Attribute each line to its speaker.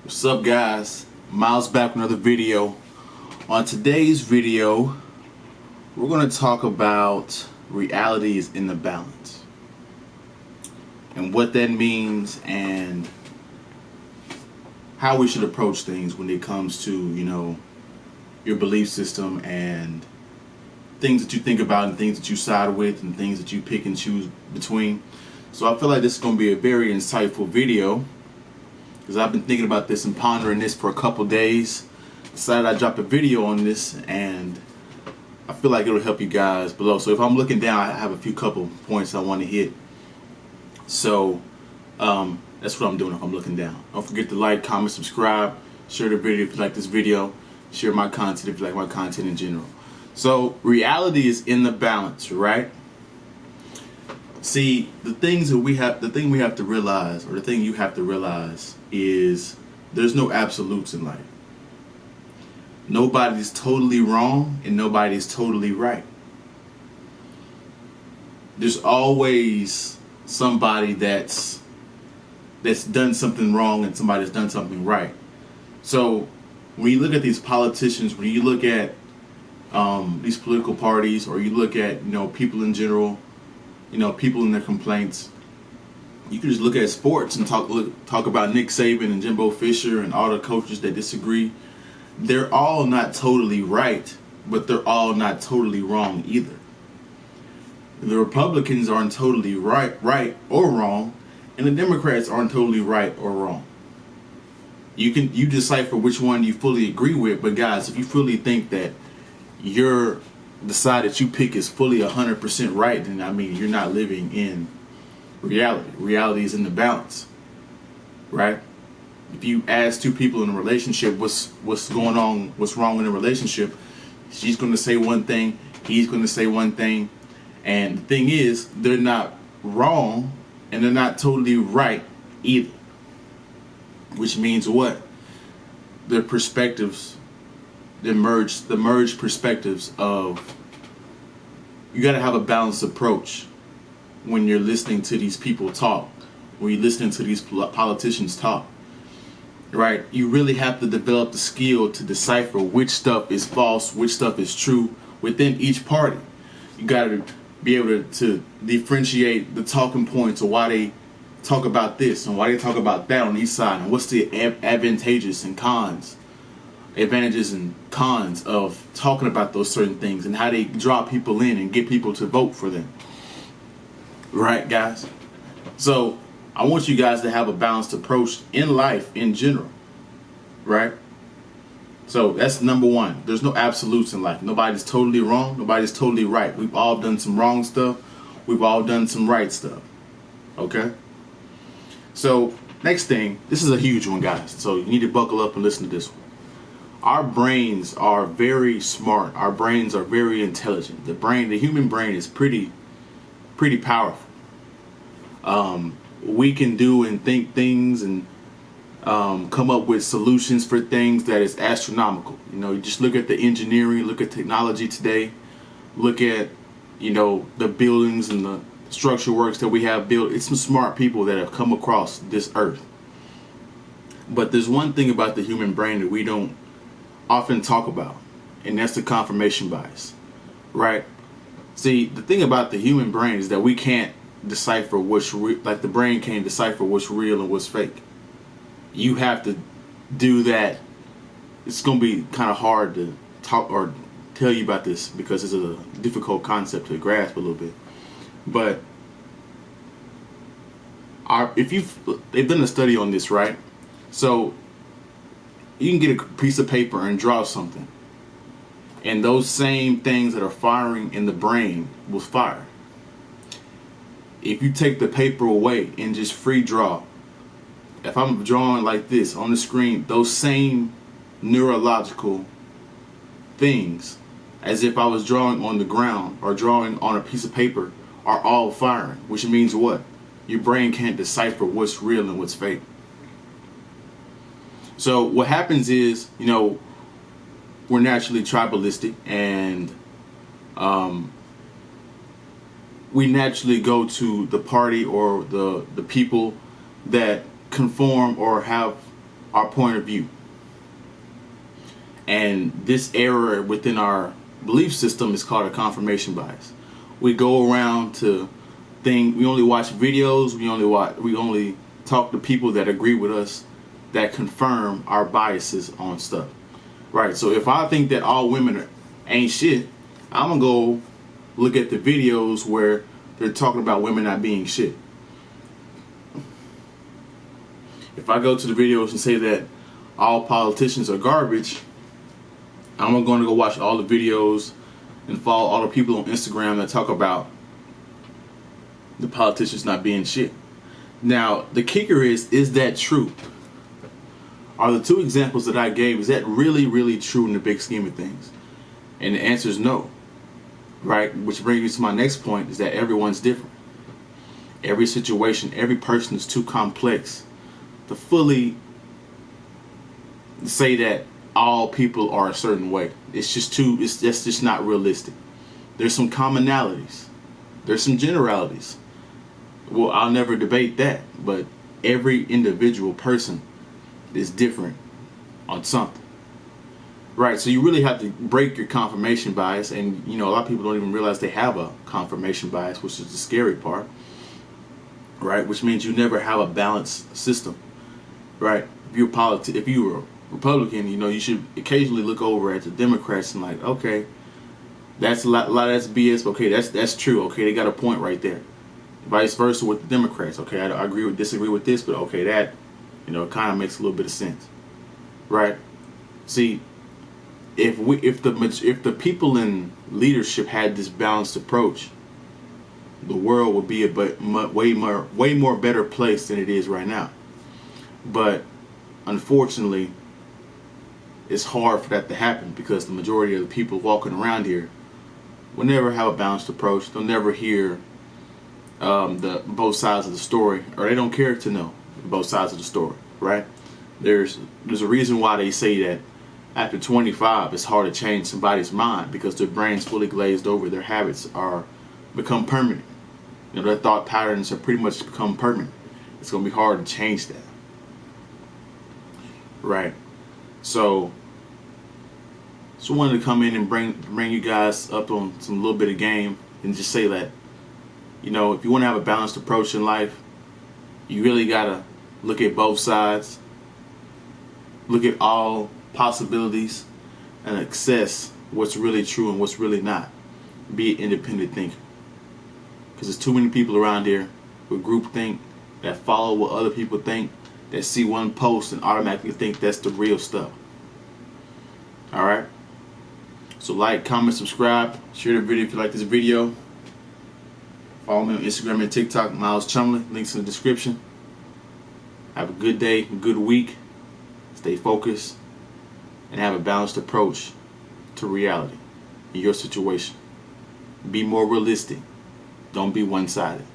Speaker 1: What's up, guys? Miles back with another video. On today's video, we're going to talk about reality is in the balance and what that means and how we should approach things when it comes to, your belief system and things that you think about and things that you side with and things that you pick and choose between. So I feel like this is going to be a very insightful video, because I've been thinking about this and pondering this for a couple days. Decided I'd drop a video on this, and I feel like it'll help you guys below. So if I'm looking down, I have a few couple points I want to hit. So that's what I'm doing if I'm looking down. Don't forget to like, comment, subscribe, share the video if you like this video, share my content if you like my content in general. So reality is in the balance, right? See, the thing we have to realize, or the thing you have to realize, is there's no absolutes in life. Nobody's totally wrong and nobody's totally right. There's always somebody that's done something wrong and somebody that's done something right. So when you look at these politicians, when you look at these political parties, or you look at people in general, people and their complaints, you can just look at sports and talk about Nick Saban and Jimbo Fisher and all the coaches that disagree. They're all not totally right, but they're all not totally wrong either. The Republicans aren't totally right or wrong, and the Democrats aren't totally right or wrong. You decipher which one you fully agree with, but guys, if you fully think that the side that you pick is fully 100% right, then you're not living in reality. Reality is in the balance, right? If you ask two people in a relationship what's going on, what's wrong in a relationship, she's going to say one thing, he's going to say one thing, and the thing is, they're not wrong and they're not totally right either. Which means what? Their perspectives, the merged perspectives of, you got to have a balanced approach when you're listening to these people talk, when you're listening to these politicians talk, right? You really have to develop the skill to decipher which stuff is false, which stuff is true within each party. You got to be able to differentiate the talking points of why they talk about this and why they talk about that on each side, and what's the advantages and cons of talking about those certain things, and how they draw people in and get people to vote for them. Right, guys? So I want you guys to have a balanced approach in life in general, right? So that's number one. There's no absolutes in life. Nobody's totally wrong. Nobody's totally right. We've all done some wrong stuff. We've all done some right stuff. Okay? So next thing, this is a huge one, guys. So you need to buckle up and listen to this one. Our brains are very smart. Our brains are very intelligent. The human brain is pretty powerful. We can do and think things and come up with solutions for things that is astronomical. You just look at the engineering, look at technology today, look at the buildings and the structural works that we have built. It's some smart people that have come across this earth. But there's one thing about the human brain that we don't often talk about, and that's the confirmation bias, right? See, the thing about the human brain is that we can't decipher what's real. Like, the brain can't decipher what's real and what's fake. You have to do that. It's going to be kind of hard to talk or tell you about this, because it's a difficult concept to grasp a little bit. But they've done a study on this, right? So you can get a piece of paper and draw something, and those same things that are firing in the brain will fire. If you take the paper away and just free draw, if I'm drawing like this on the screen, those same neurological things, as if I was drawing on the ground or drawing on a piece of paper, are all firing. Which means what? Your brain can't decipher what's real and what's fake. So what happens is, we're naturally tribalistic, and we naturally go to the party or the people that conform or our point of view. And this error within our belief system is called a confirmation bias. We go around to think, we only watch videos, we only talk to people that agree with us, that confirm our biases on stuff. Right? So if I think that all women ain't shit, I'm gonna go look at the videos where they're talking about women not being shit. If I go to the videos and say that all politicians are garbage, I'm going to go watch all the videos and follow all the people on Instagram that talk about the politicians not being shit. Now, the kicker is that true? Are the two examples that I gave, is that really, really true in the big scheme of things? And the answer is no. Right? Which brings me to my next point, is that everyone's different. Every situation, every person is too complex to fully say that all people are a certain way. That's just not realistic. There's some commonalities. There's some generalities. Well, I'll never debate that, but every individual person is different on something. Right, so you really have to break your confirmation bias, and a lot of people don't even realize they have a confirmation bias, which is the scary part. Right, which means you never have a balanced system. Right, if you're a Republican, you should occasionally look over at the Democrats and like, okay, that's a lot of that's BS. But okay, that's true. Okay, they got a point right there. Vice versa with the Democrats. Okay, I disagree with this, but okay, that kind of makes a little bit of sense. Right, see. If the people in leadership had this balanced approach, the world would be a way more better place than it is right now. But unfortunately, it's hard for that to happen because the majority of the people walking around here will never have a balanced approach. They'll never hear the both sides of the story, or they don't care to know both sides of the story. Right? There's a reason why they say that. After 25, it's hard to change somebody's mind because their brain's fully glazed over. Their habits become permanent. Their thought patterns are pretty much become permanent. It's going to be hard to change that. Right. So I wanted to come in and bring you guys up on some little bit of game and just say that, if you want to have a balanced approach in life, you really got to look at both sides. Look at all possibilities and assess what's really true and what's really not. Be an independent thinker, because there's too many people around here with groupthink that follow what other people think, that see one post and automatically think that's the real stuff. Alright, so like, comment, subscribe, share the video if you like this video. Follow me on Instagram and TikTok, Myleschum, links in the description. Have a good day, a good week. Stay focused and have a balanced approach to reality in your situation. Be more realistic. Don't be one-sided.